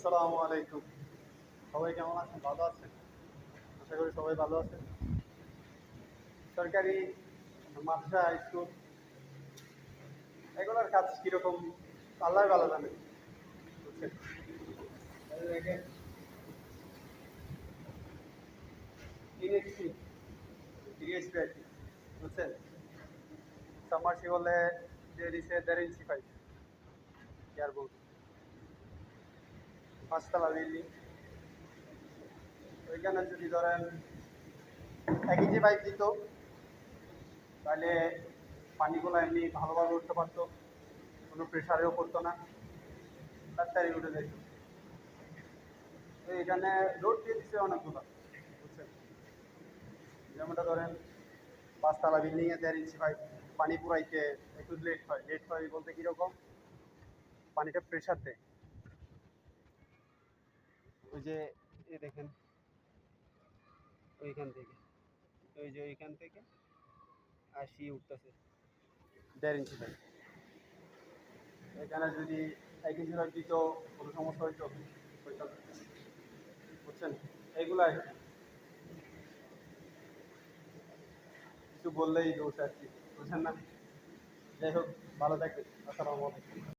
আসসালামু আলাইকুম। সবাই কেমন আছেন? ভালো আছেন? আশা করি সবাই ভালো আছেন। সরকারি মাদ্রাসা, স্কুল এগুলোর কাজ কিরকম আল্লাহই ভালো জানে। বুঝছেন? এই দেখেন ইএসপি, ইএসপি আরকি। বুঝছেন? সাবমার্সিবলে দিয়ে দিছে ১.৫ ইঞ্চি পাইপ। কি আর বলবো? ৫ তলা বিল্ডিং। ওইখানে যদি ধরেন ১ ইঞ্চি পাইপ দিত তাহলে পানিগুলো এমনি ভালোভাবে উঠতে পারতো, কোনো প্রেশারেও পড়তো না, তাড়াতাড়ি উঠে যেত। তো এখানে লোড দিয়ে দিচ্ছে অনেকগুলো। বুঝছেন? যেমনটা ধরেন ৫ তলা বিল্ডিংয়ে ১.৫ ইঞ্চি পাইপ, পানি পুরাইতে একটু লেট হয়। লেট হয় বলতে কীরকম? পানিটা প্রেশার দেয়। ওই যে দেখেন ওইখান থেকে, ওই যে ওইখান থেকে আসি উঠতেছে ১.৫ ইঞ্চি পাইপ। এখানে যদি ১ ইঞ্চি পাইপ দিত কোনো সমস্যা হইতো? হইতো না। বুঝছেন? এইগুলো আর কি। কিছু বললেই দোষ আর কি। বুঝছেন না? যাই হোক, ভালো থাকবেন। আসসালামু আলাইকুম।